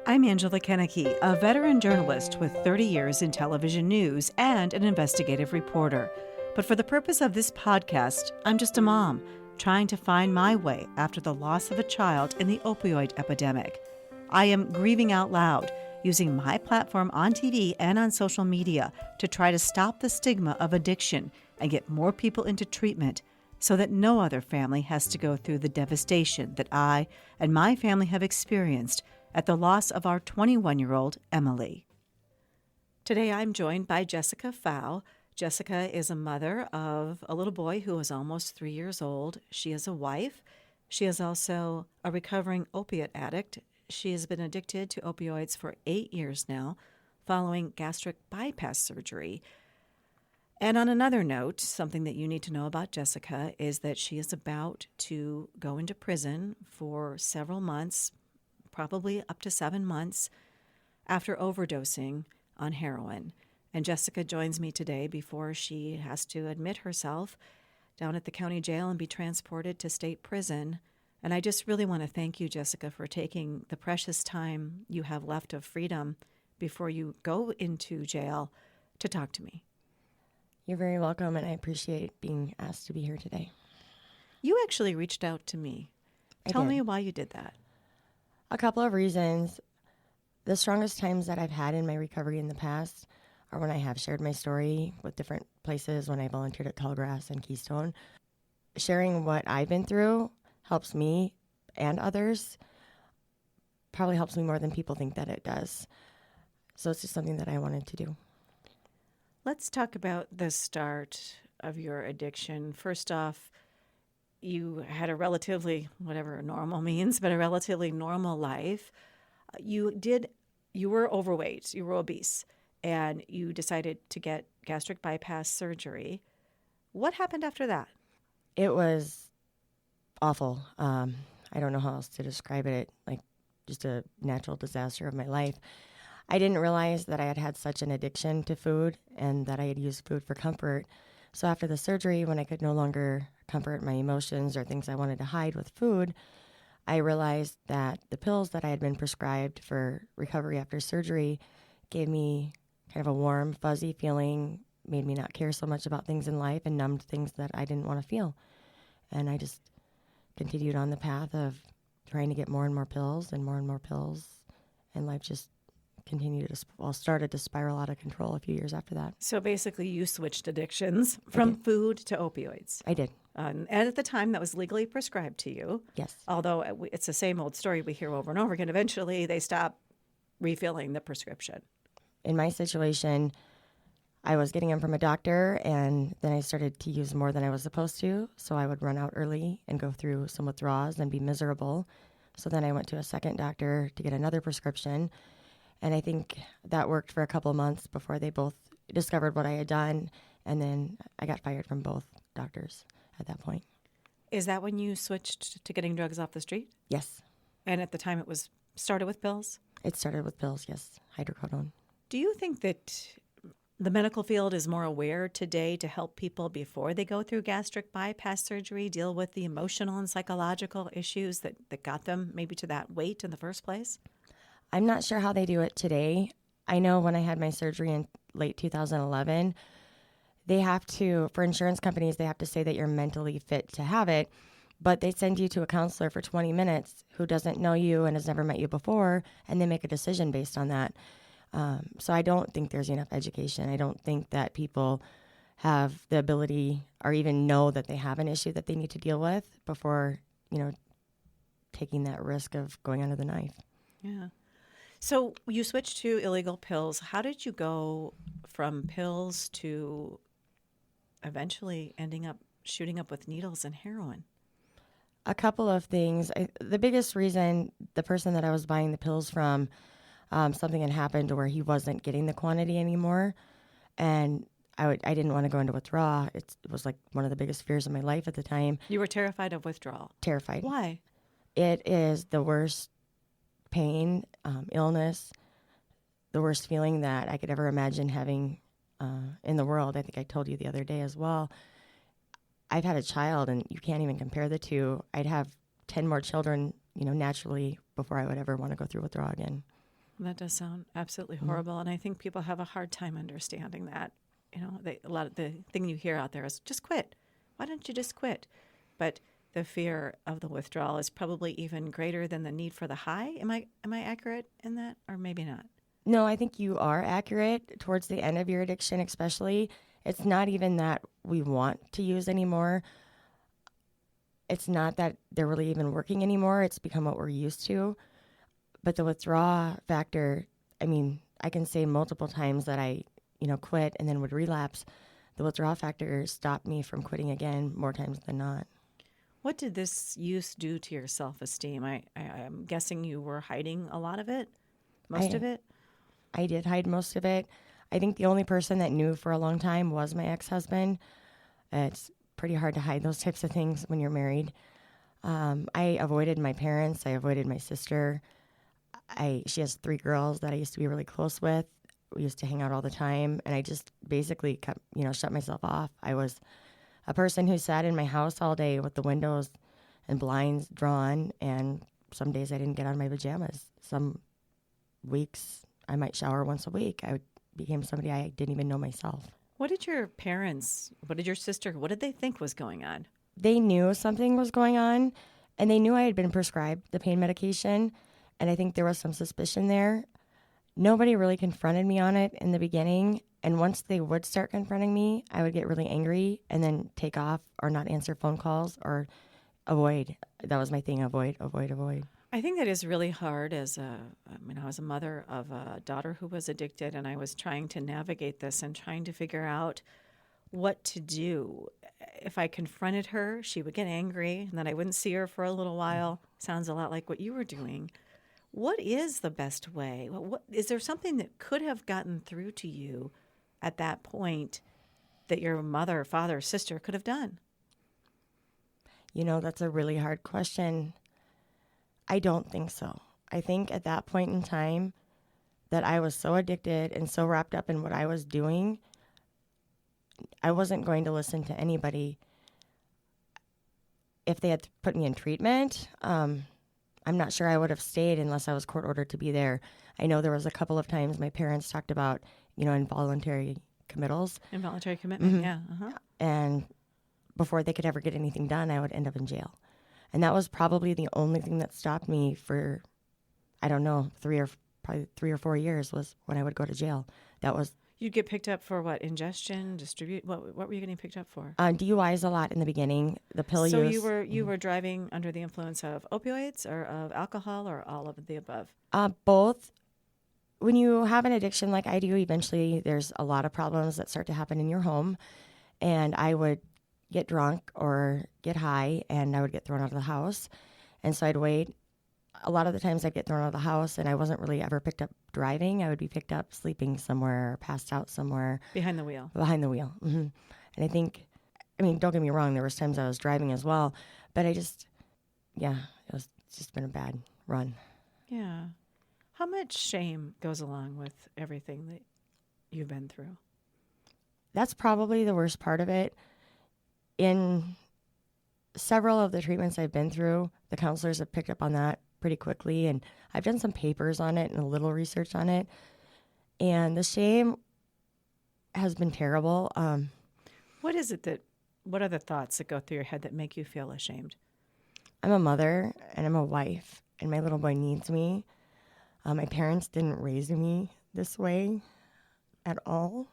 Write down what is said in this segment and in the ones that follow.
I'm Angela Kennecke, a veteran journalist with 30 years in television news and an investigative reporter. But for the purpose of this podcast, I'm just a mom trying to find my way after the loss of a child in the opioid epidemic. I am grieving out loud, using my platform on TV and on social media to try to stop the stigma of addiction and get more people into treatment so that no other family has to go through the devastation that I and my family have experienced at the loss of our 21-year-old Emily. Today I'm joined by Jessica Pfau. Jessica is a mother of a little boy who is almost 3 years old. She is a wife. She is also a recovering opiate addict. She has been addicted to opioids for 8 years now, following gastric bypass surgery. And on another note, something that you need to know about Jessica is that she is about to go into prison for several months, probably up to 7 months, after overdosing on heroin. And Jessica joins me today before she has to admit herself down at the county jail and be transported to state prison. And I just really want to thank you, Jessica, for taking the precious time you have left of freedom before you go into jail to talk to me. You're very welcome, and I appreciate being asked to be here today. You actually reached out to me. Tell me why you did that. A couple of reasons. The strongest times that I've had in my recovery in the past are when I have shared my story with different places, when I volunteered at Tallgrass and Keystone. Sharing what I've been through helps me and others. Probably helps me more than people think that it does. So it's just something that I wanted to do. Let's talk about the start of your addiction. First off, you had a relatively, whatever normal means, but a relatively normal life. You were overweight, you were obese, and you decided to get gastric bypass surgery. What happened after that? It was awful. I don't know how else to describe it. Like just a natural disaster of my life. I didn't realize that I had had such an addiction to food and that I had used food for comfort. So after the surgery, when I could no longer comfort my emotions or things I wanted to hide with food, I realized that the pills that I had been prescribed for recovery after surgery gave me kind of a warm, fuzzy feeling, made me not care so much about things in life and numbed things that I didn't want to feel. And I just continued on the path of trying to get more and more pills, and life just started to spiral out of control a few years after that. So basically you switched addictions from food to opioids. I did. And at the time that was legally prescribed to you. Yes. Although it's the same old story we hear over and over again. Eventually they stop refilling the prescription. In my situation, I was getting them from a doctor, and then I started to use more than I was supposed to. So I would run out early and go through some withdrawals and be miserable. So then I went to a second doctor to get another prescription. And I think that worked for a couple of months before they both discovered what I had done. And then I got fired from both doctors at that point. Is that when you switched to getting drugs off the street? Yes. And at the time it was started with pills? It started with pills, yes. Hydrocodone. Do you think that the medical field is more aware today to help people before they go through gastric bypass surgery deal with the emotional and psychological issues that got them maybe to that weight in the first place? I'm not sure how they do it today. I know when I had my surgery in late 2011, they have to, for insurance companies, they have to say that you're mentally fit to have it, but they send you to a counselor for 20 minutes who doesn't know you and has never met you before, and they make a decision based on that. So I don't think there's enough education. I don't think that people have the ability or even know that they have an issue that they need to deal with before, taking that risk of going under the knife. Yeah. So you switched to illegal pills. How did you go from pills to eventually ending up shooting up with needles and heroin? A couple of things. The biggest reason, the person that I was buying the pills from, something had happened where he wasn't getting the quantity anymore, and I didn't want to go into withdrawal. It was like one of the biggest fears of my life at the time. You were terrified of withdrawal? Terrified. Why? It is the worst pain, illness, the worst feeling that I could ever imagine having in the world. I think I told you the other day as well. I've had a child, and you can't even compare the two. I'd have 10 more children, naturally, before I would ever want to go through withdrawal again. That does sound absolutely horrible, and I think people have a hard time understanding that. A lot of the thing you hear out there is just quit. Why don't you just quit? But the fear of the withdrawal is probably even greater than the need for the high. Am I accurate in that, or maybe not? No, I think you are accurate towards the end of your addiction, especially. It's not even that we want to use anymore. It's not that they're really even working anymore. It's become what we're used to. But the withdrawal factor, I mean, I can say multiple times that I, quit and then would relapse. The withdrawal factor stopped me from quitting again more times than not. What did this use do to your self-esteem? I'm guessing you were hiding a lot of it, most of it? I did hide most of it. I think the only person that knew for a long time was my ex-husband. It's pretty hard to hide those types of things when you're married. I avoided my parents. I avoided my sister. She has 3 girls that I used to be really close with. We used to hang out all the time, and I just basically kept, shut myself off. I was a person who sat in my house all day with the windows and blinds drawn, and some days I didn't get out of my pajamas. Some weeks I might shower once a week. I became somebody I didn't even know myself. What did your parents, what did your sister, what did they think was going on? They knew something was going on, and they knew I had been prescribed the pain medication, and I think there was some suspicion there. Nobody really confronted me on it in the beginning, and once they would start confronting me, I would get really angry and then take off or not answer phone calls or avoid. That was my thing, avoid. I think that is really hard I was a mother of a daughter who was addicted, and I was trying to navigate this and trying to figure out what to do. If I confronted her, she would get angry, and then I wouldn't see her for a little while. Sounds a lot like what you were doing. What is the best way? What is there something that could have gotten through to you at that point that your mother, father, sister could have done? That's a really hard question. I don't think so. I think at that point in time that I was so addicted and so wrapped up in what I was doing, I wasn't going to listen to anybody. If they had put me in treatment, I'm not sure I would have stayed unless I was court ordered to be there. I know there was a couple of times my parents talked about, involuntary committals. Involuntary commitment, yeah. Uh-huh. And before they could ever get anything done, I would end up in jail. And that was probably the only thing that stopped me for, I don't know, 3 or 4 years was when I would go to jail. That was... You'd get picked up for what? Ingestion, distribute? What were you getting picked up for? DUIs a lot in the beginning. The pill use. So you were driving under the influence of opioids or of alcohol or all of the above? Both. When you have an addiction like I do, eventually there's a lot of problems that start to happen in your home. And I would get drunk or get high, and I would get thrown out of the house. And so I'd wait. A lot of the times I'd get thrown out of the house, and I wasn't really ever picked up driving. I would be picked up sleeping somewhere, passed out somewhere. Behind the wheel. Behind the wheel. Mm-hmm. And I think, don't get me wrong, there was times I was driving as well, but it's just been a bad run. Yeah. How much shame goes along with everything that you've been through? That's probably the worst part of it. In several of the treatments I've been through, the counselors have picked up on that pretty quickly, and I've done some papers on it and a little research on it, and the shame has been terrible. What are the thoughts that go through your head that make you feel ashamed? I'm a mother, and I'm a wife, and my little boy needs me. My parents didn't raise me this way at all.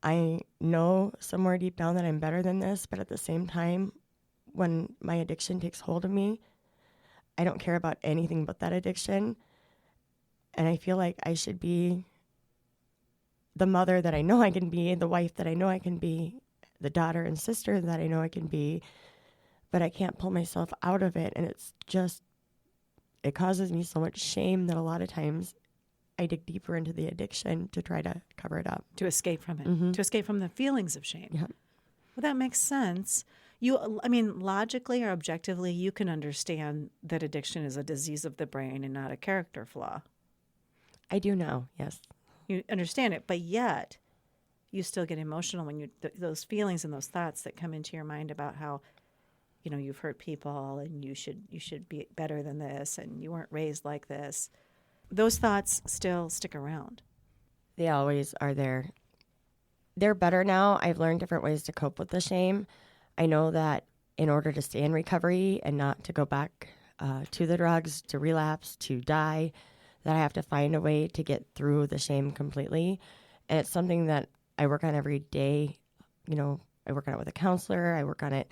I know somewhere deep down that I'm better than this, but at the same time, when my addiction takes hold of me, I don't care about anything but that addiction. And I feel like I should be the mother that I know I can be, the wife that I know I can be, the daughter and sister that I know I can be, but I can't pull myself out of it. And it causes me so much shame that a lot of times I dig deeper into the addiction to try to cover it up. To escape from it, Mm-hmm. to escape from the feelings of shame. Yeah. Well, that makes sense. Logically or objectively, you can understand that addiction is a disease of the brain and not a character flaw. I do now, yes. You understand it, but yet you still get emotional when those feelings and those thoughts that come into your mind about how, you've hurt people and you should be better than this and you weren't raised like this. those thoughts still stick around. They always are there. They're better now. I've learned different ways to cope with the shame. I know that in order to stay in recovery and not to go back to the drugs, to relapse, to die, that I have to find a way to get through the shame completely. And it's something that I work on every day. You know, I work on it with a counselor. I work on it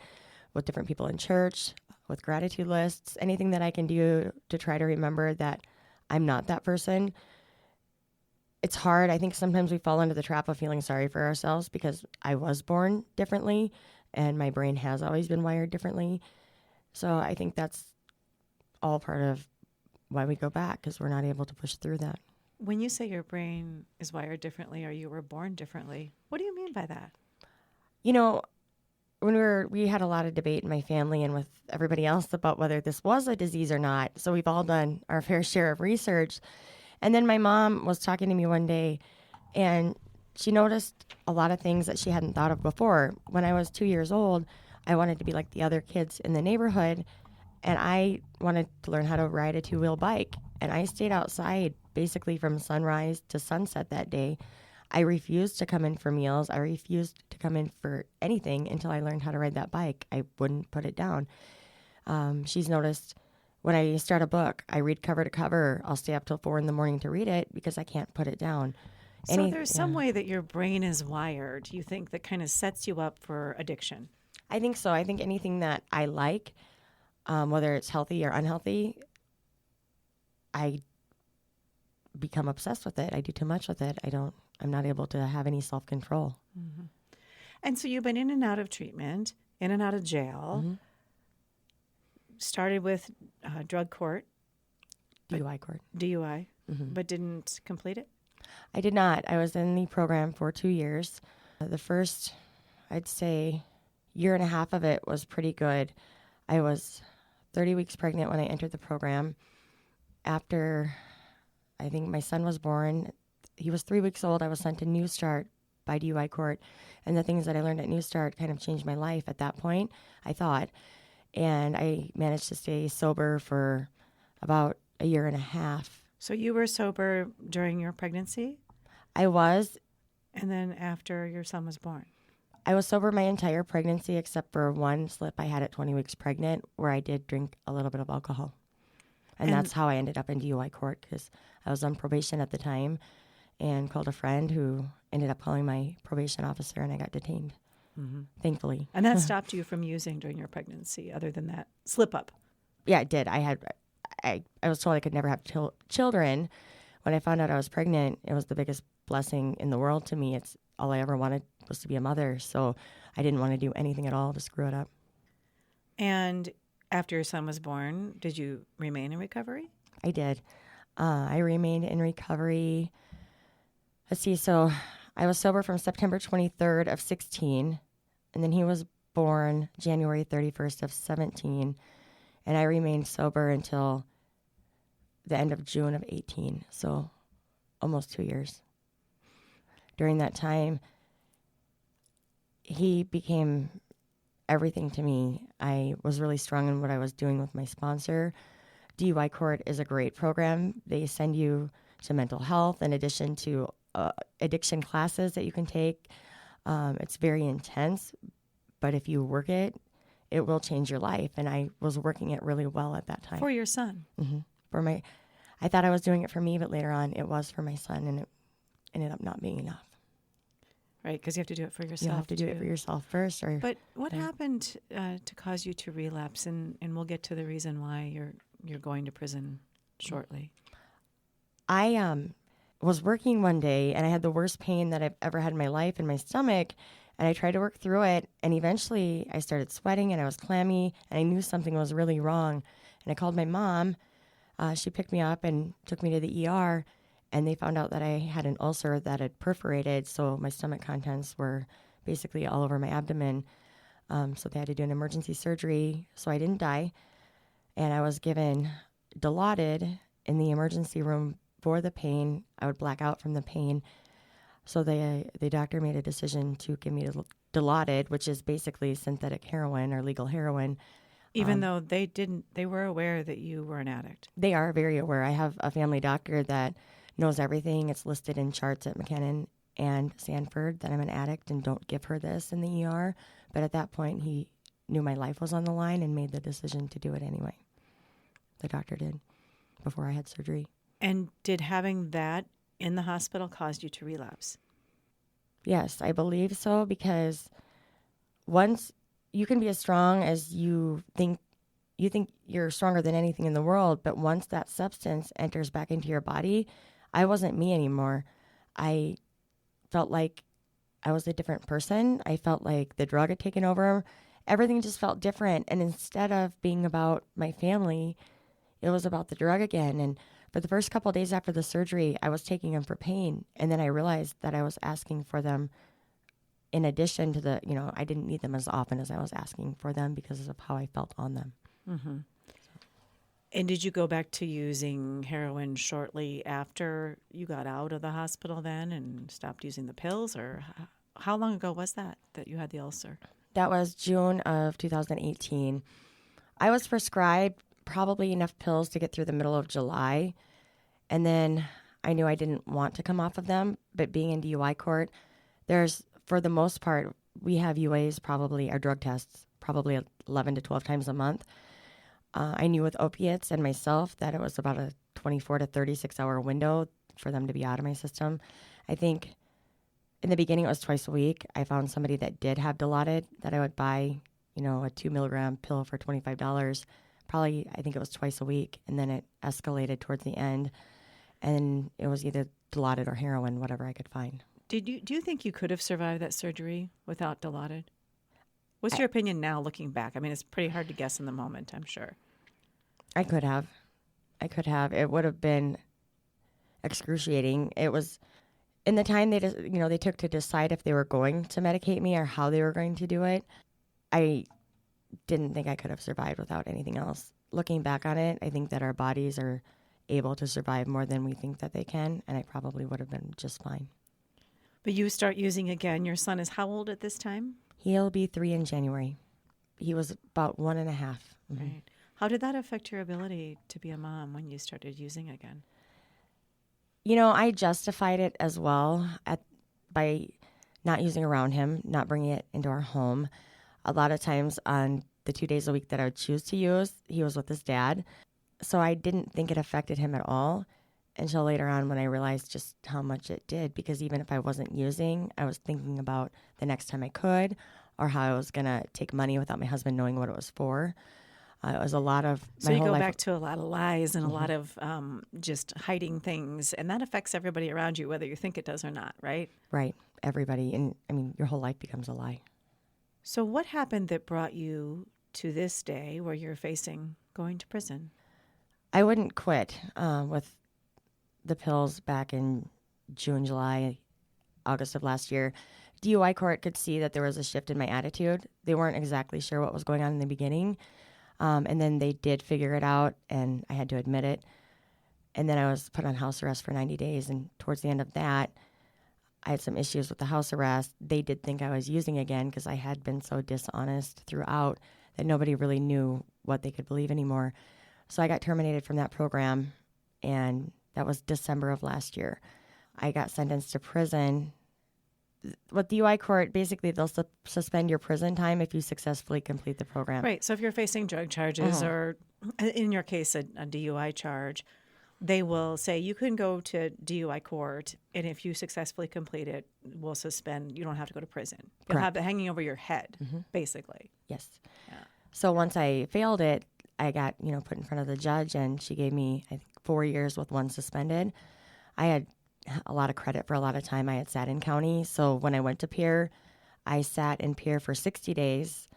with different people in church, with gratitude lists, anything that I can do to try to remember that I'm not that person. It's hard. I think sometimes we fall into the trap of feeling sorry for ourselves because I was born differently and my brain has always been wired differently. So I think that's all part of why we go back, because we're not able to push through that. When you say your brain is wired differently or you were born differently, what do you mean by that? You know, when we had a lot of debate in my family and with everybody else about whether this was a disease or not. So we've all done our fair share of research. And then my mom was talking to me one day, and she noticed a lot of things that she hadn't thought of before. When I was 2 years old, I wanted to be like the other kids in the neighborhood, and I wanted to learn how to ride a two-wheel bike. And I stayed outside basically from sunrise to sunset that day. I refused to come in for meals. I refused to come in for anything until I learned how to ride that bike. I wouldn't put it down. She's noticed when I start a book, I read cover to cover. I'll stay up till 4 a.m. to read it because I can't put it down. So there's some way that your brain is wired, you think, that kind of sets you up for addiction. I think so. I think anything that I like, whether it's healthy or unhealthy, I become obsessed with it. I do too much with it. I'm not able to have any self-control. Mm-hmm. And so you've been in and out of treatment, in and out of jail. Mm-hmm. Started with drug court. DUI court. DUI, Mm-hmm. but didn't complete it? I did not. I was in the program for 2 years. The first, I'd say, year and a half of it was pretty good. I was 30 weeks pregnant when I entered the program. After, I think my son was born, he was 3 weeks old. I was sent to New Start by DUI court. And the things that I learned at New Start kind of changed my life at that point, I thought. And I managed to stay sober for about a year and a half. So you were sober during your pregnancy? I was. And then after your son was born? I was sober my entire pregnancy except for one slip I had at 20 weeks pregnant where I did drink a little bit of alcohol. And that's how I ended up in DUI court, because I was on probation at the time and called a friend who ended up calling my probation officer, and I got detained, thankfully. And that stopped you from using during your pregnancy, other than that slip up? Yeah, it did. I was told I could never have children. When I found out I was pregnant, it was the biggest blessing in the world to me. It's all I ever wanted was to be a mother, so I didn't want to do anything at all to screw it up. And after your son was born, did you remain in recovery? I did. I remained in recovery. Let's see. So I was sober from September 23rd of 16, and then he was born January 31st of 17, and I remained sober until the end of June of 18, so almost 2 years. During that time, he became everything to me. I was really strong in what I was doing with my sponsor. DUI court is a great program. They send you to mental health in addition to addiction classes that you can take. It's very intense, but if you work it, it will change your life. And I was working it really well at that time. For your son? Mm-hmm. I thought I was doing it for me, but later on it was for my son, and it ended up not being enough. Right, because you have to do it for yourself. You have to do it for yourself first. But what happened to cause you to relapse? And we'll get to the reason why you're going to prison shortly. I was working one day, and I had the worst pain that I've ever had in my life in my stomach, and I tried to work through it, and eventually I started sweating, and I was clammy, and I knew something was really wrong. And I called my mom. She picked me up and took me to the ER, and they found out that I had an ulcer that had perforated, so my stomach contents were basically all over my abdomen. So they had to do an emergency surgery, so I didn't die. And I was given Dilaudid in the emergency room for the pain. I would black out from the pain. So the doctor made a decision to give me Dilaudid, which is basically synthetic heroin or legal heroin, Even though they were aware that you were an addict. They are very aware. I have a family doctor that knows everything. It's listed in charts at McKinnon and Sanford that I'm an addict and don't give her this in the ER. But at that point, he knew my life was on the line and made the decision to do it anyway. The doctor did before I had surgery. And did having that in the hospital cause you to relapse? Yes, I believe so, because once you can be as strong as you think you're stronger than anything in the world, but once that substance enters back into your body, I wasn't me anymore. I felt like I was a different person. I felt like the drug had taken over. Everything just felt different. And instead of being about my family, it was about the drug again. And for the first couple of days after the surgery, I was taking them for pain. And then I realized that I was asking for them in addition to I didn't need them as often as I was asking for them because of how I felt on them. Mm-hmm. And did you go back to using heroin shortly after you got out of the hospital then and stopped using the pills? Or how long ago was that you had the ulcer? That was June of 2018. I was prescribed probably enough pills to get through the middle of July. And then I knew I didn't want to come off of them. But being in DUI court, for the most part, we have UAs our drug tests, probably 11 to 12 times a month. I knew with opiates and myself that it was about a 24 to 36 hour window for them to be out of my system. I think in the beginning it was twice a week. I found somebody that did have Dilaudid that I would buy, a 2 milligram pill for $25. Probably, I think it was twice a week. And then it escalated towards the end. And it was either Dilaudid or heroin, whatever I could find. Do you think you could have survived that surgery without Dilaudid? What's your opinion now looking back? I mean, it's pretty hard to guess in the moment, I'm sure. I could have. It would have been excruciating. It was in the time they took to decide if they were going to medicate me or how they were going to do it. I didn't think I could have survived without anything else. Looking back on it, I think that our bodies are able to survive more than we think that they can, and I probably would have been just fine. But you start using again. Your son is how old at this time? He'll be 3 in January. He was about 1.5. Mm-hmm. Right. How did that affect your ability to be a mom when you started using again? I justified it as well by not using around him, not bringing it into our home. A lot of times on the 2 days a week that I would choose to use, he was with his dad. So I didn't think it affected him at all until later on when I realized just how much it did. Because even if I wasn't using, I was thinking about the next time I could or how I was going to take money without my husband knowing what it was for. It was a lot of my whole life. So you go back to a lot of lies and a lot of just hiding things. And that affects everybody around you, whether you think it does or not, right? Right. Everybody. And I mean, your whole life becomes a lie. So what happened that brought you to this day where you're facing going to prison? I wouldn't quit with the pills back in June, July, August of last year. DUI court could see that there was a shift in my attitude. They weren't exactly sure what was going on in the beginning. And then they did figure it out, and I had to admit it. And then I was put on house arrest for 90 days. And towards the end of that, I had some issues with the house arrest. They did think I was using again because I had been so dishonest throughout that nobody really knew what they could believe anymore. So I got terminated from that program, and that was December of last year. I got sentenced to prison. With DUI court, basically they'll suspend your prison time if you successfully complete the program. Right. So if you're facing drug charges or, in your case, a DUI charge, they will say you can go to DUI court, and if you successfully complete it, we'll suspend. You don't have to go to prison. You'll Correct. have it hanging over your head, basically. Yes. Yeah. So once I failed it, I got put in front of the judge, and she gave me, I think, 4 years with 1 suspended. I had a lot of credit for a lot of time I had sat in county. So when I went to Pierre, I sat in Pierre for 60 days.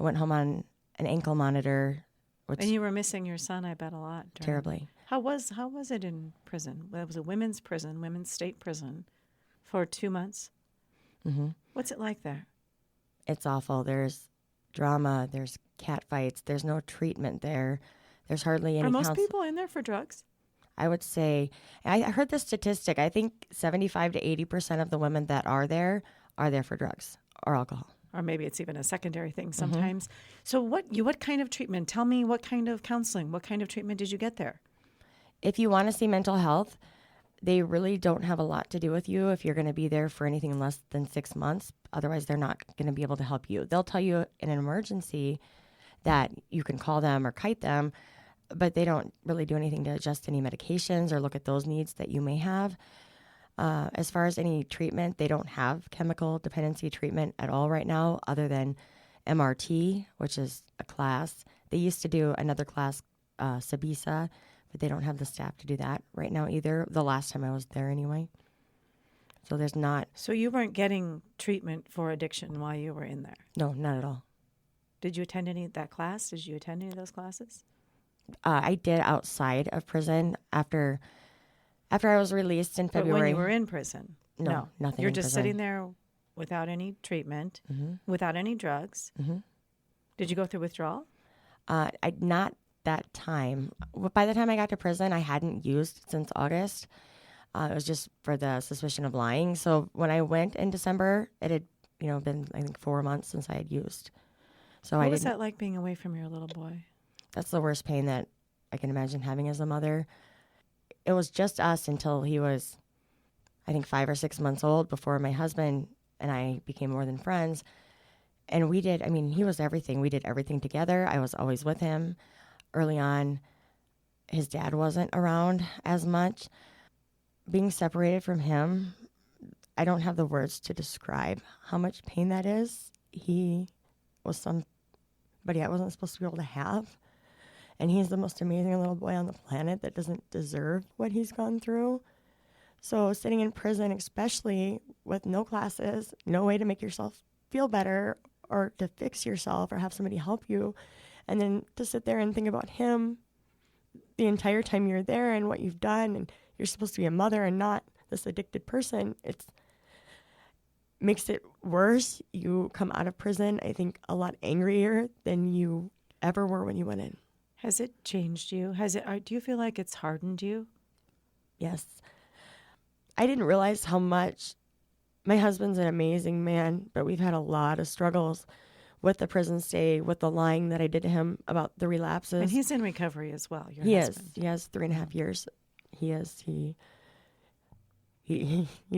I went home on an ankle monitor. And you were missing your son, I bet, a lot. Terribly. How was it in prison? Well, it was a women's prison, women's state prison, for 2 months. Mm-hmm. What's it like there? It's awful. There's drama. There's cat fights. There's no treatment there. There's hardly any. Are most people in there for drugs? I would say, I heard the statistic. I think 75 to 80% of the women that are there for drugs or alcohol. or maybe it's even a secondary thing sometimes. So what kind of treatment? Tell me, what kind of counseling, what kind of treatment did you get there? If you want to see mental health, they really don't have a lot to do with you if you're going to be there for anything less than 6 months. Otherwise, they're not going to be able to help you. They'll tell you in an emergency that you can call them or kite them, but they don't really do anything to adjust any medications or look at those needs that you may have. As far as any treatment, they don't have chemical dependency treatment at all right now, other than MRT, which is a class. They used to do another class, Sabisa, but they don't have the staff to do that right now either. The last time I was there anyway. So there's not. So you weren't getting treatment for addiction while you were in there? No, not at all. Did you attend any of that class? Did you attend any of those classes? I did outside of prison after I was released in February. But when you were in prison? No, nothing. You're in just prison. sitting there without any treatment, without any drugs. Did you go through withdrawal? Not that time. By the time I got to prison, I hadn't used since August. It was just for the suspicion of lying. So when I went in December, it had been, I think, 4 months since I had used. So what was that like, being away from your little boy? That's the worst pain that I can imagine having as a mother. It was just us until he was, I think, 5 or 6 months old before my husband and I became more than friends. And he was everything. We did everything together. I was always with him. Early on, his dad wasn't around as much. Being separated from him, I don't have the words to describe how much pain that is. He was somebody I wasn't supposed to be able to have. And he's the most amazing little boy on the planet that doesn't deserve what he's gone through. So sitting in prison, especially with no classes, no way to make yourself feel better or to fix yourself or have somebody help you, and then to sit there and think about him the entire time you're there and what you've done, and you're supposed to be a mother and not this addicted person, it makes it worse. You come out of prison, I think, a lot angrier than you ever were when you went in. Has it changed you? Do you feel like it's hardened you? Yes. I didn't realize how much. My husband's an amazing man, but we've had a lot of struggles with the prison stay, with the lying that I did to him about the relapses. And he's in recovery as well, your husband. He has 3.5 years. He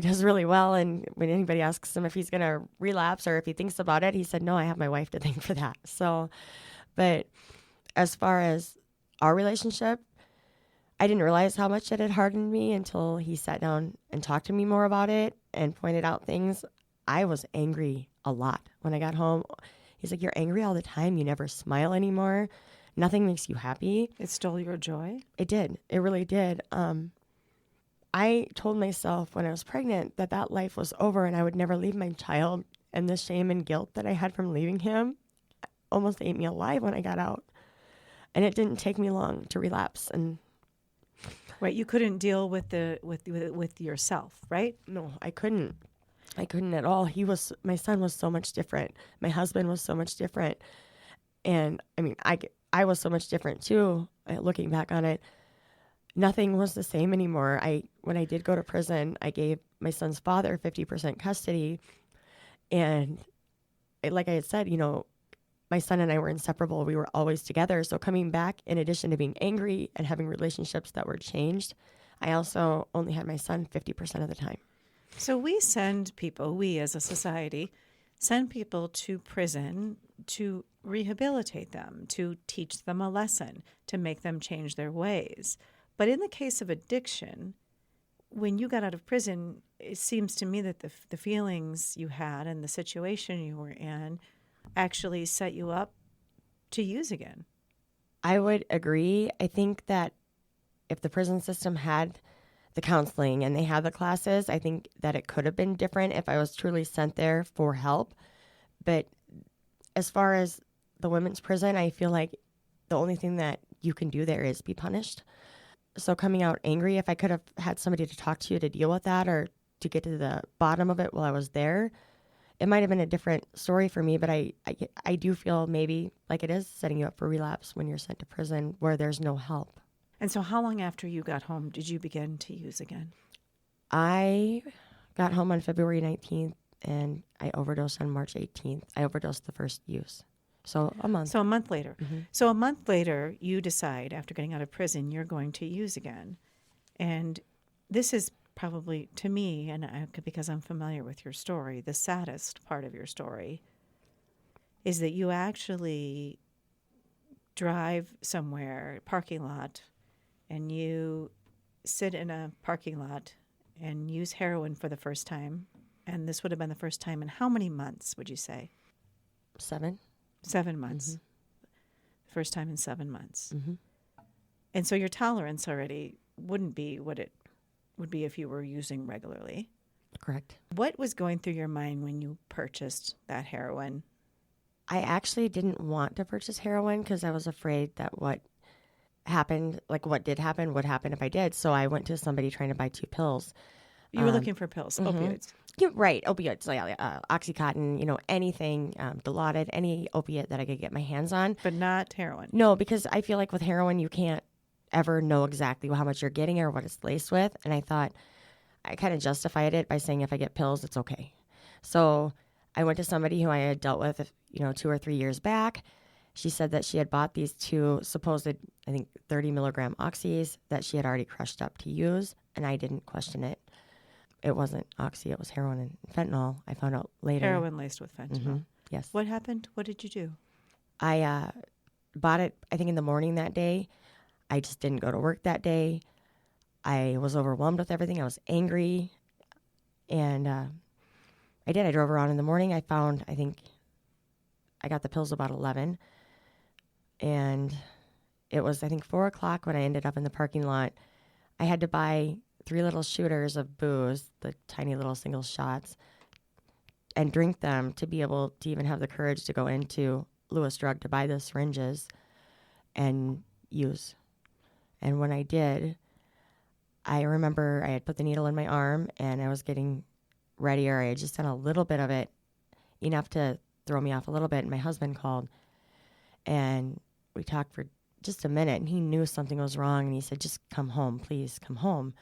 does really well, and when anybody asks him if he's going to relapse or if he thinks about it, he said, no, I have my wife to thank for that. So, but as far as our relationship, I didn't realize how much it had hardened me until he sat down and talked to me more about it and pointed out things. I was angry a lot when I got home. He's like, you're angry all the time. You never smile anymore. Nothing makes you happy. It stole your joy? It did. It really did. I told myself when I was pregnant that life was over and I would never leave my child. And the shame and guilt that I had from leaving him almost ate me alive when I got out. And it didn't take me long to relapse. And right, you couldn't deal with yourself, right? No, I couldn't. I couldn't at all. My son was so much different. My husband was so much different. And I was so much different too. Looking back on it, nothing was the same anymore. When I did go to prison, I gave my son's father 50% custody. And like I had said, my son and I were inseparable. We were always together. So coming back, in addition to being angry and having relationships that were changed, I also only had my son 50% of the time. So we as a society, send people to prison to rehabilitate them, to teach them a lesson, to make them change their ways. But in the case of addiction, when you got out of prison, it seems to me that the feelings you had and the situation you were in actually set you up to use again. I would agree. I think that if the prison system had the counseling and they had the classes, I think that it could have been different if I was truly sent there for help. But as far as the women's prison, I feel like the only thing that you can do there is be punished. So coming out angry, if I could have had somebody to talk to deal with that or to get to the bottom of it while I was there, it might have been a different story for me. But I do feel maybe like it is setting you up for relapse when you're sent to prison where there's no help. And so how long after you got home did you begin to use again? I got home on February 19th, and I overdosed on March 18th. I overdosed the first use. So a month. So a month later. Mm-hmm. So a month later, you decide after getting out of prison, you're going to use again. And this is probably, to me, and because I'm familiar with your story, the saddest part of your story is that you actually drive somewhere, parking lot, and you sit in a parking lot and use heroin for the first time. And this would have been the first time in how many months, would you say? 7. 7 months. Mm-hmm. First time in 7 months. Mm-hmm. And so your tolerance already wouldn't be what it would be if you were using regularly. Correct. What was going through your mind when you purchased that heroin? I actually didn't want to purchase heroin because I was afraid that what happened, like what did happen, would happen if I did. So I went to somebody trying to buy 2 pills. You were looking for pills, mm-hmm. opioids. Yeah, right, opioids, Oxycontin, anything, Dilaudid, any opiate that I could get my hands on. But not heroin. No, because I feel like with heroin, you can't ever know exactly how much you're getting or what it's laced with. And I thought, I kind of justified it by saying if I get pills, it's okay. So I went to somebody who I had dealt with, 2 or 3 years back. She said that she had bought these 2 supposed, I think, 30 milligram oxys that she had already crushed up to use. And I didn't question it. It wasn't oxy, it was heroin and fentanyl. I found out later. Heroin laced with fentanyl. Mm-hmm. Yes. What happened? What did you do? I bought it, I think, in the morning that day. I just didn't go to work that day. I was overwhelmed with everything. I was angry. And I did. I drove around in the morning. I think I got the pills about 11. And it was, I think, 4 o'clock when I ended up in the parking lot. I had to buy 3 little shooters of booze, the tiny little single shots, and drink them to be able to even have the courage to go into Lewis Drug to buy the syringes and use. And when I did, I remember I had put the needle in my arm and I was getting ready, or I had just done a little bit of it, enough to throw me off a little bit. And my husband called and we talked for just a minute, and he knew something was wrong. And he said, just come home, please come home.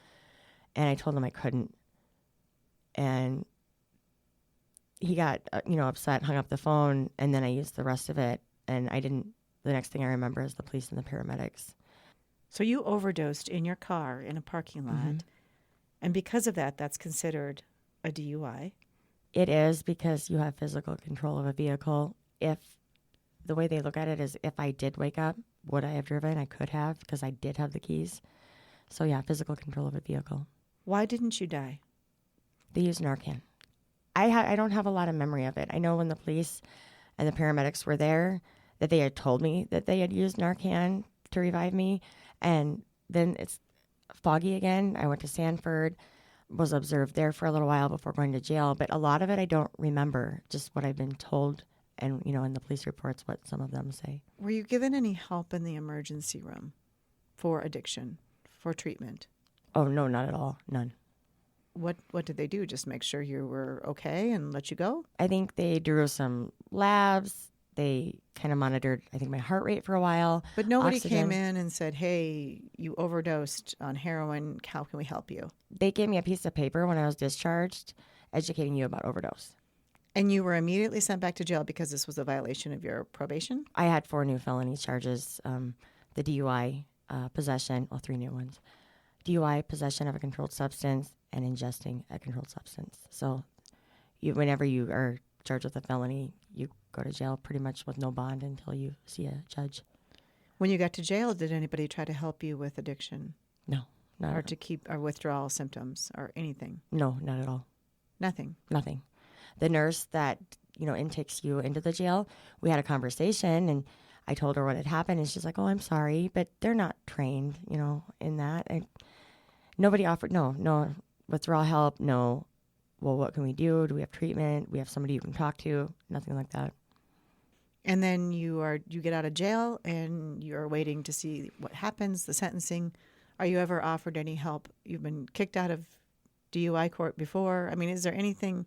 And I told him I couldn't. And he got, upset, hung up the phone, and then I used the rest of it. And the next thing I remember is the police and the paramedics. So you overdosed in your car in a parking lot. Mm-hmm. And because of that, that's considered a DUI. It is, because you have physical control of a vehicle. If the way they look at it is, if I did wake up, would I have driven? I could have, because I did have the keys. So yeah, physical control of a vehicle. Why didn't you die? They used Narcan. I don't have a lot of memory of it. I know when the police and the paramedics were there that they had told me that they had used Narcan to revive me. And then it's foggy again. I went to Sanford, was observed there for a little while before going to jail. But a lot of it I don't remember, just what I've been told and, in the police reports, what some of them say. Were you given any help in the emergency room for addiction, for treatment? Oh, no, not at all. None. What did they do? Just make sure you were okay and let you go? I think they drew some labs. They kind of monitored, I think, my heart rate for a while. But nobody Oxygen. came in and said, hey, you overdosed on heroin. How can we help you? They gave me a piece of paper when I was discharged educating you about overdose. And you were immediately sent back to jail because this was a violation of your probation? I had 4 new felony charges, the DUI, possession, 3 new ones. DUI, possession of a controlled substance, and ingesting a controlled substance. So whenever you are charged with a felony, you go to jail pretty much with no bond until you see a judge. When you got to jail, did anybody try to help you with addiction? No, not or at to keep or withdrawal symptoms or anything? No, not at all. Nothing? Nothing. The nurse that, intakes you into the jail, we had a conversation, and I told her what had happened, and she's like, oh, I'm sorry, but they're not trained, in that. And nobody offered, no withdrawal help, no. Well, what can we do? Do we have treatment? We have somebody you can talk to? Nothing like that. And then you get out of jail and you're waiting to see what happens, the sentencing. Are you ever offered any help? You've been kicked out of DUI court before. I mean, is there anything,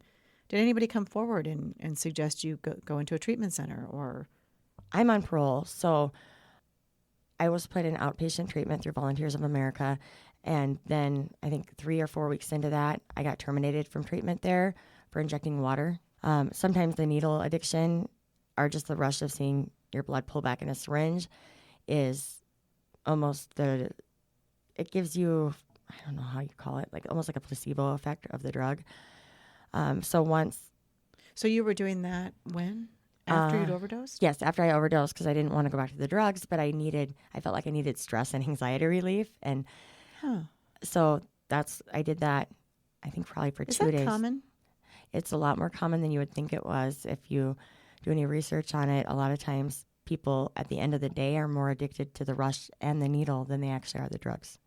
did anybody come forward and suggest you go into a treatment center or? I'm on parole, so I was put in outpatient treatment through Volunteers of America. And then I think 3 or 4 weeks into that, I got terminated from treatment there for injecting water. Sometimes the needle addiction or just the rush of seeing your blood pull back in a syringe is almost it gives you, I don't know how you call it, like almost like a placebo effect of the drug. So you were doing that when? After you'd overdosed? Yes, after I overdosed because I didn't want to go back to the drugs, but I felt like I needed stress and anxiety relief. And so I did that, I think probably for 2 days. Is that common? It's a lot more common than you would think it was. If you do any research on it, a lot of times people at the end of the day are more addicted to the rush and the needle than they actually are the drugs.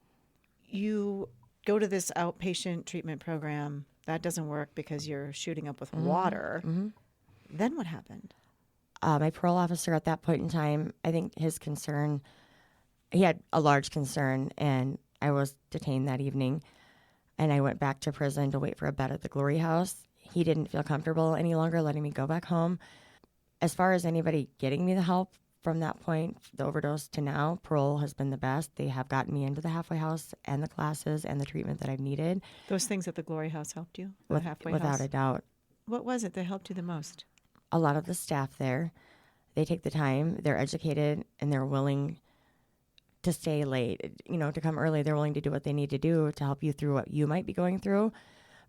You go to this outpatient treatment program. That doesn't work because you're shooting up with water. Mm-hmm. Then what happened? My parole officer at that point in time, I think he had a large concern, and I was detained that evening, and I went back to prison to wait for a bed at the Glory House. He didn't feel comfortable any longer letting me go back home. As far as anybody getting me the help from that point, the overdose to now, parole has been the best. They have gotten me into the halfway house and the classes and the treatment that I've needed. Those things at the Glory House helped you? Without a doubt. What was it that helped you the most? A lot of the staff there, they take the time, they're educated, and they're willing to stay late, to come early. They're willing to do what they need to do to help you through what you might be going through.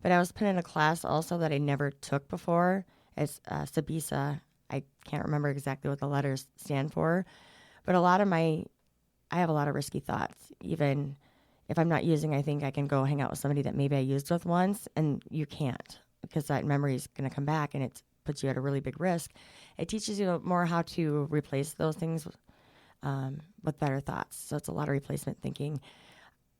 But I was put in a class also that I never took before. It's Sabisa. I can't remember exactly what the letters stand for. But I have a lot of risky thoughts. Even if I'm not using, I think I can go hang out with somebody that maybe I used with once, and you can't because that memory is going to come back, and it puts you at a really big risk. It teaches you more how to replace those things with better thoughts. So it's a lot of replacement thinking.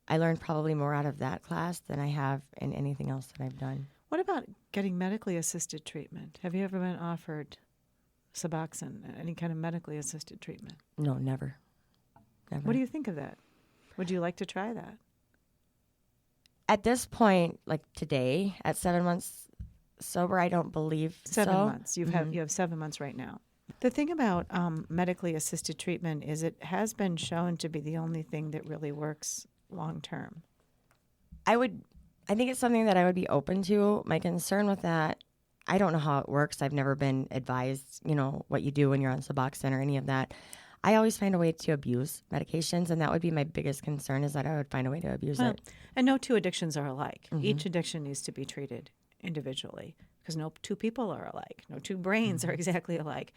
I learned probably more out of that class than I have in anything else that I've done. What about getting medically assisted treatment? Have you ever been offered Suboxone, any kind of medically assisted treatment? No, never. What do you think of that? Would you like to try that? At this point, like today, at 7 months sober, I don't believe 7 so. months. You have 7 months right now. The thing about medically assisted treatment is it has been shown to be the only thing that really works long term. I think it's something that I would be open to. My concern with that, I don't know how it works. I've never been advised, what you do when you're on Suboxone or any of that. I always find a way to abuse medications, and that would be my biggest concern, is that I would find a way to abuse it. And no two addictions are alike. Mm-hmm. Each addiction needs to be treated individually because no two people are alike. No two brains are exactly alike.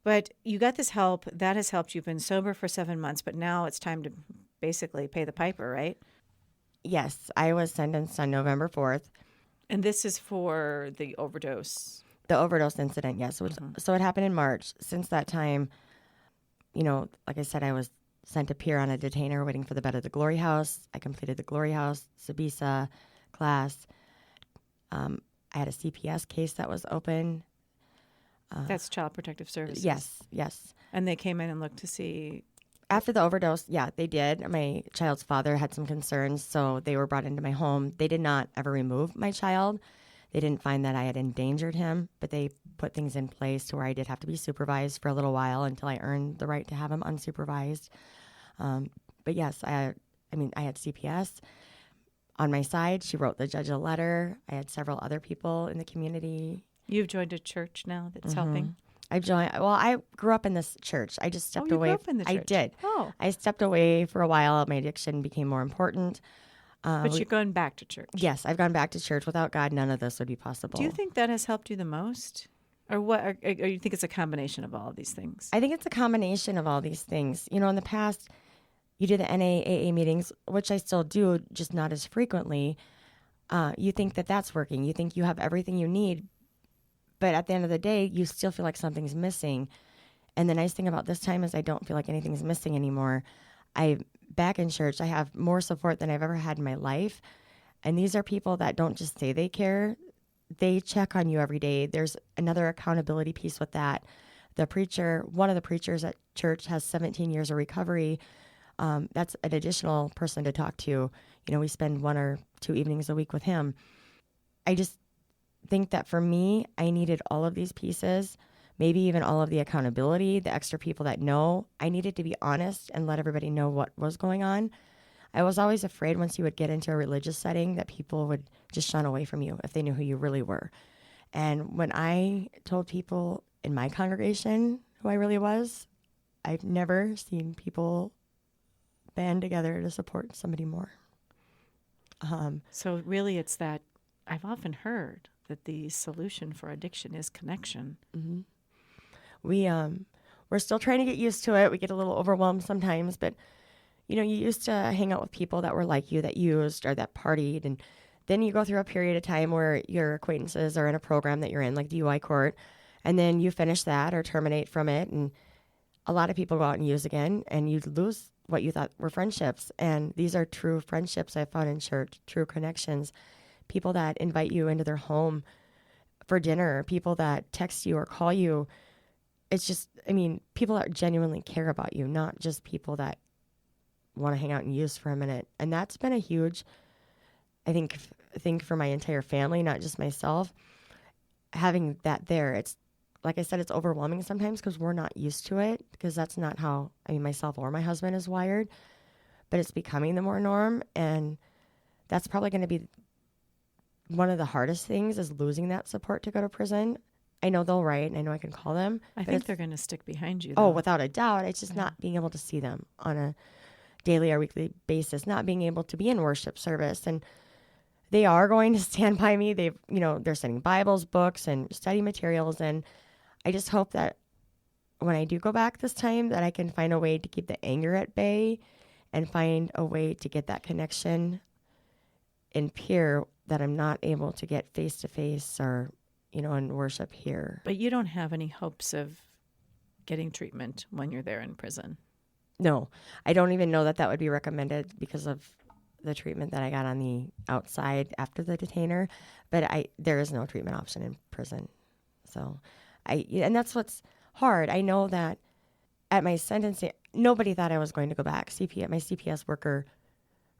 But you got this help. That has helped. You've been sober for 7 months, but now it's time to basically pay the piper, right? Yes, I was sentenced on November 4th. And this is for the overdose. The overdose incident, yes. So it happened in March. Since that time, like I said, I was sent to peer on a detainer waiting for the bed at the Glory House. I completed the Glory House, Sabisa class. I had a CPS case that was open. That's Child Protective Services. Yes. And they came in and looked to see. After the overdose, yeah, they did. My child's father had some concerns, so they were brought into my home. They did not ever remove my child. They didn't find that I had endangered him, but they put things in place to where I did have to be supervised for a little while until I earned the right to have him unsupervised. But yes, I had CPS. On my side, she wrote the judge a letter. I had several other people in the community. You've joined a church now that's helping? I grew up in this church. I just stepped away. You grew up in the church? I did. Oh. I stepped away for a while. My addiction became more important. But you're going back to church? Yes, I've gone back to church. Without God, none of this would be possible. Do you think that has helped you the most? Or what? Or you think it's a combination of all of these things? I think it's a combination of all these things. In the past, you do the NAAA meetings, which I still do, just not as frequently. You think that that's working. You think you have everything you need. But at the end of the day, you still feel like something's missing. And the nice thing about this time is I don't feel like anything's missing anymore. I'm back in church. I have more support than I've ever had in my life. And these are people that don't just say they care. They check on you every day. There's another accountability piece with that. One of the preachers at church has 17 years of recovery. That's an additional person to talk to. We spend 1 or 2 evenings a week with him. I just think that for me, I needed all of these pieces, maybe even all of the accountability, the extra people that know. I needed to be honest and let everybody know what was going on. I was always afraid once you would get into a religious setting that people would just shun away from you if they knew who you really were. And when I told people in my congregation who I really was, I've never seen people band together to support somebody more. So really it's that I've often heard that the solution for addiction is connection. Mm-hmm. We're still trying to get used to it. We get a little overwhelmed sometimes, but you used to hang out with people that were like you, that used or that partied, and then you go through a period of time where your acquaintances are in a program that you're in, like DUI court, and then you finish that or terminate from it, and a lot of people go out and use again, and you lose what you thought were friendships. And these are true friendships I found in church, true connections, people that invite you into their home for dinner, people that text you or call you. It's just, people that genuinely care about you, not just people that want to hang out and use for a minute. And that's been a huge, I think for my entire family, not just myself, having that there. It's, like I said, it's overwhelming sometimes because we're not used to it, because that's not how, myself or my husband is wired, but it's becoming the more norm. And that's probably going to be one of the hardest things, is losing that support to go to prison. I know they'll write, and I know I can call them. I think they're going to stick behind you, though. Oh, without a doubt. It's just not being able to see them on a daily or weekly basis, not being able to be in worship service. And they are going to stand by me. They're sending Bibles, books, and study materials. And I just hope that when I do go back this time, that I can find a way to keep the anger at bay and find a way to get that connection in peer that I'm not able to get face to face or, in worship here. But you don't have any hopes of getting treatment when you're there in prison? No, I don't even know that would be recommended because of the treatment that I got on the outside after the detainer. But there is no treatment option in prison. So and that's what's hard. I know that at my sentencing, nobody thought I was going to go back. My CPS worker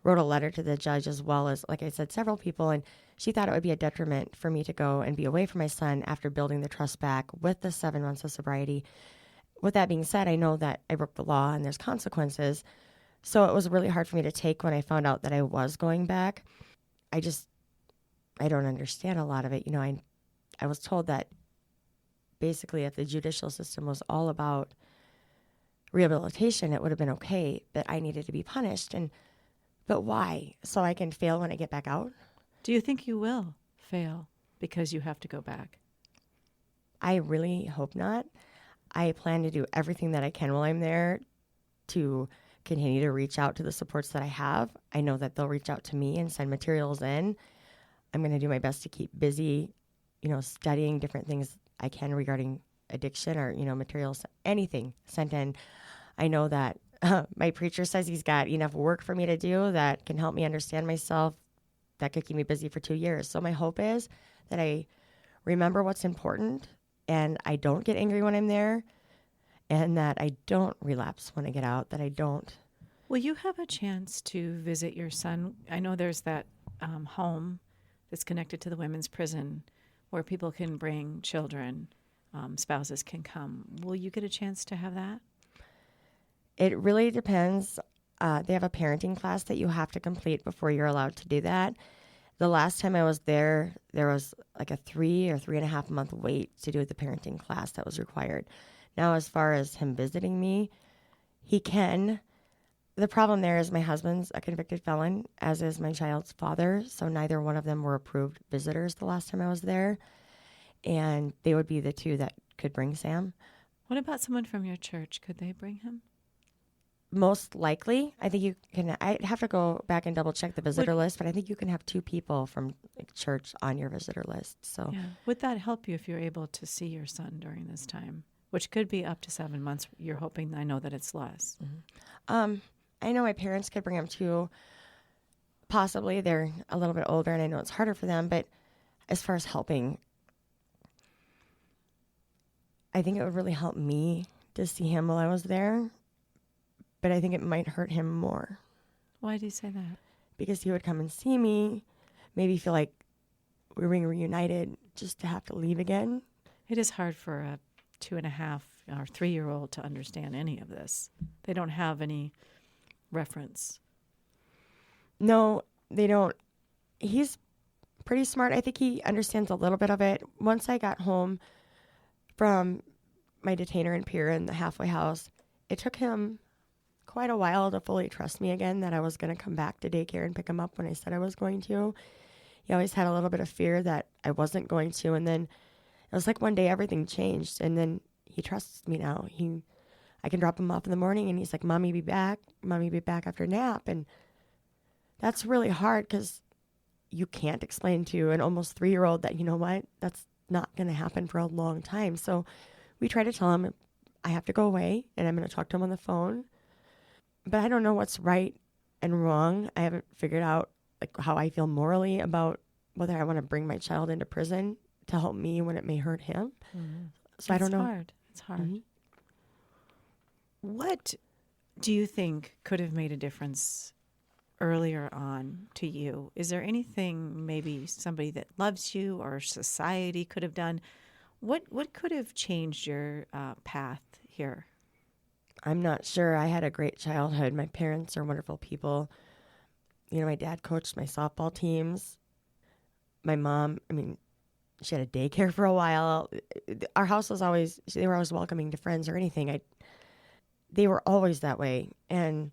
wrote a letter to the judge, as well as, like I said, several people, and she thought it would be a detriment for me to go and be away from my son after building the trust back with the 7 months of sobriety. With that being said, I know that I broke the law and there's consequences. So it was really hard for me to take when I found out that I was going back. I don't understand a lot of it. I was told that basically if the judicial system was all about rehabilitation, it would have been okay, but I needed to be punished. But why? So I can fail when I get back out? Do you think you will fail because you have to go back? I really hope not. I plan to do everything that I can while I'm there to continue to reach out to the supports that I have. I know that they'll reach out to me and send materials in. I'm going to do my best to keep busy, studying different things I can regarding addiction or, materials, anything sent in. I know that my preacher says he's got enough work for me to do that can help me understand myself, that could keep me busy for 2 years. So my hope is that I remember what's important and I don't get angry when I'm there, and that I don't relapse when I get out, that I don't. Will you have a chance to visit your son? I know there's that home that's connected to the women's prison where people can bring children, spouses can come. Will you get a chance to have that? It really depends. They have a parenting class that you have to complete before you're allowed to do that. The last time I was there was like a 3 or 3.5 month wait to do the parenting class that was required. Now, as far as him visiting me, he can. The problem there is my husband's a convicted felon, as is my child's father, so neither one of them were approved visitors the last time I was there, and they would be the two that could bring Sam. What about someone from your church? Could they bring him? Most likely. I think you can. I'd have to go back and double check the visitor list, but I think you can have 2 people from church on your visitor list. So, yeah. Would that help you if you're able to see your son during this time, which could be up to 7 months? You're hoping. I know that it's less. Mm-hmm. I know my parents could bring him too. Possibly. They're a little bit older, and I know it's harder for them. But as far as helping, I think it would really help me to see him while I was there. But I think it might hurt him more. Why do you say that? Because he would come and see me, maybe feel like we were being reunited, just to have to leave again. It is hard for a 2.5 or 3-year-old to understand any of this. They don't have any reference. No, they don't. He's pretty smart. I think he understands a little bit of it. Once I got home from my detainer and peer in the halfway house, it took him quite a while to fully trust me again that I was going to come back to daycare and pick him up when I said I was going to. He always had a little bit of fear that I wasn't going to. And then it was like one day everything changed. And then he trusts me now. I can drop him off in the morning and he's like, Mommy, be back. Mommy, be back after nap. And that's really hard because you can't explain to an almost 3-year-old that, you know what, that's not going to happen for a long time. So we try to tell him I have to go away and I'm going to talk to him on the phone. But I don't know what's right and wrong. I haven't figured out like how I feel morally about whether I want to bring my child into prison to help me when it may hurt him. Mm-hmm. So I don't know. It's hard. Mm-hmm. What do you think could have made a difference earlier on to you? Is there anything maybe somebody that loves you or society could have done? What could have changed your path here? I'm not sure. I had a great childhood. My parents are wonderful people. You know, my dad coached my softball teams. My mom, she had a daycare for a while. Our house was always, they were always welcoming to friends or anything. They were always that way. And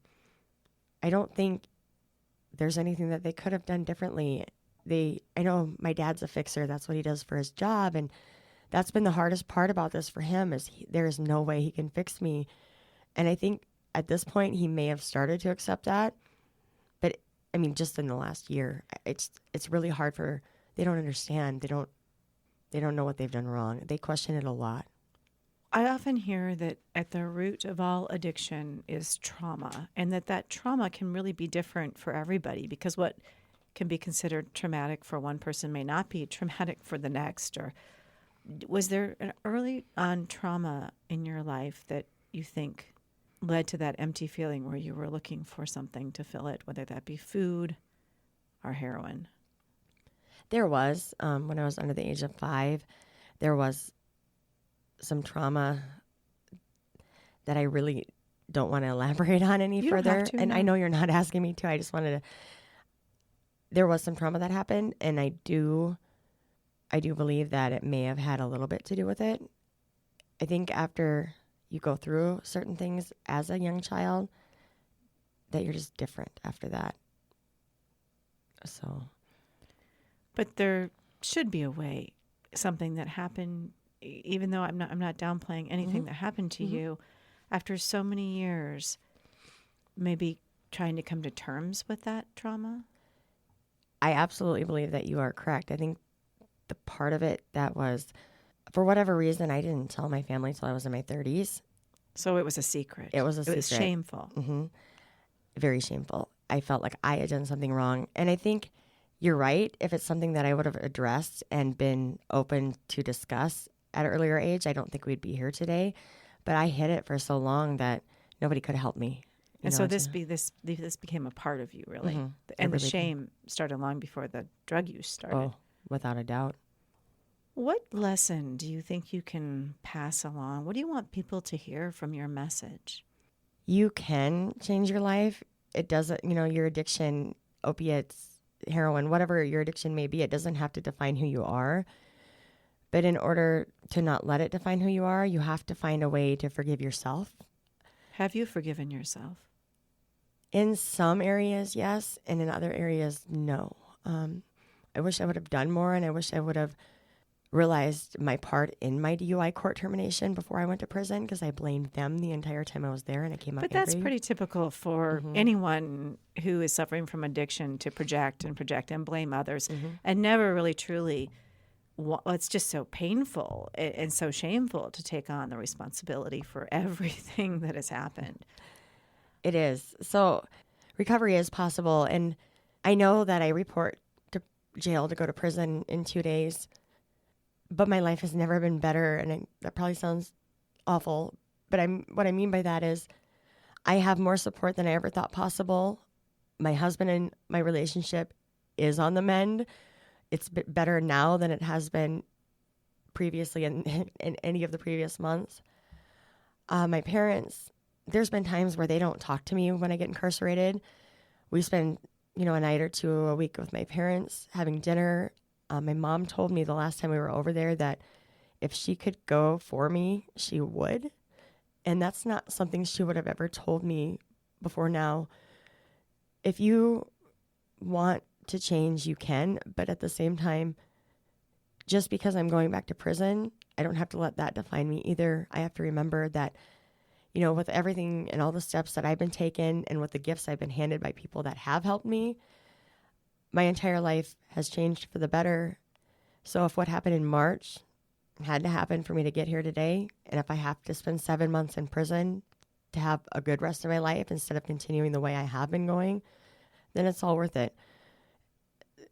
I don't think there's anything that they could have done differently. I know my dad's a fixer. That's what he does for his job. And that's been the hardest part about this for him is there is no way he can fix me. And I think at this point he may have started to accept that. But just in the last year, it's really hard they don't understand. They don't know what they've done wrong. They question it a lot. I often hear that at the root of all addiction is trauma, and that trauma can really be different for everybody because what can be considered traumatic for one person may not be traumatic for the next. Or was there an early on trauma in your life that you think led to that empty feeling where you were looking for something to fill it, whether that be food or heroin? There was, when I was under the age of 5, there was some trauma that I really don't want to elaborate on any you further. Don't have to, and no. I know you're not asking me to. I just wanted to. There was some trauma that happened, and I do believe that it may have had a little bit to do with it. I think after you go through certain things as a young child, that you're just different after that. So. But there should be a way, something that happened, even though I'm not downplaying anything Mm-hmm. that happened to Mm-hmm. you, after so many years, maybe trying to come to terms with that trauma? I absolutely believe that you are correct. I think the part of it that was, for whatever reason, I didn't tell my family until I was in my 30s. So it was a secret. It was a It was secret. shameful. Mm-hmm. Very shameful. I felt like I had done something wrong. And I think you're right. If it's something that I would have addressed and been open to discuss at an earlier age, I don't think we'd be here today. But I hid it for so long that nobody could help me. And so this became a part of you, really. Mm-hmm. And the really shame started long before the drug use started. Oh, without a doubt. What lesson do you think you can pass along? What do you want people to hear from your message? You can change your life. It doesn't, your addiction, opiates, heroin, whatever your addiction may be, it doesn't have to define who you are. But in order to not let it define who you are, you have to find a way to forgive yourself. Have you forgiven yourself? In some areas, yes. And in other areas, no. I wish I would have done more, and I wish I would have realized my part in my DUI court termination before I went to prison because I blamed them the entire time I was there, and I came out angry. But that's pretty typical for anyone who is suffering from addiction to project and blame others and never really truly. It's just so painful and so shameful to take on the responsibility for everything that has happened. It is. So recovery is possible. And I know that I report to jail to go to prison in 2 days, but my life has never been better. And that probably sounds awful. But what I mean by that is I have more support than I ever thought possible. My husband and my relationship is on the mend. It's better now than it has been previously in any of the previous months. My parents, there's been times where they don't talk to me when I get incarcerated. We spend a night or two a week with my parents, having dinner. My mom told me the last time we were over there that if she could go for me, she would. And that's not something she would have ever told me before now. If you want to change, you can. But at the same time, just because I'm going back to prison, I don't have to let that define me either. I have to remember that, with everything and all the steps that I've been taking and with the gifts I've been handed by people that have helped me, my entire life has changed for the better. So if what happened in March had to happen for me to get here today, and if I have to spend 7 months in prison to have a good rest of my life instead of continuing the way I have been going, then it's all worth it.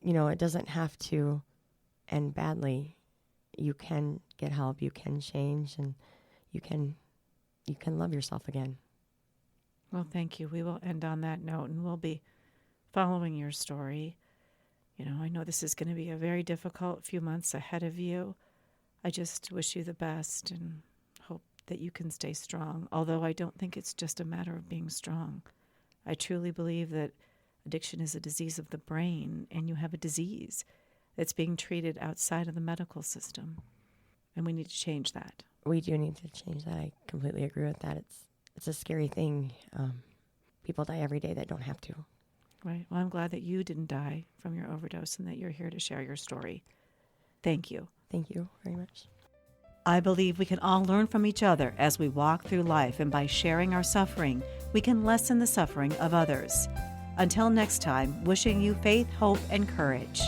It doesn't have to end badly. You can get help, you can change, and you can love yourself again. Well, thank you. We will end on that note, and we'll be following your story. I know this is going to be a very difficult few months ahead of you. I just wish you the best and hope that you can stay strong, although I don't think it's just a matter of being strong. I truly believe that addiction is a disease of the brain, and you have a disease that's being treated outside of the medical system, and we need to change that. We do need to change that. I completely agree with that. It's a scary thing. People die every day that don't have to. Right. Well, I'm glad that you didn't die from your overdose and that you're here to share your story. Thank you. Thank you very much. I believe we can all learn from each other as we walk through life, and by sharing our suffering, we can lessen the suffering of others. Until next time, wishing you faith, hope, and courage.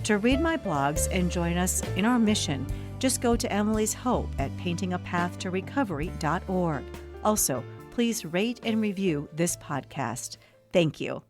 To read my blogs and join us in our mission, just go to Emily's Hope at paintingapathttorecovery.org. Also, please rate and review this podcast. Thank you.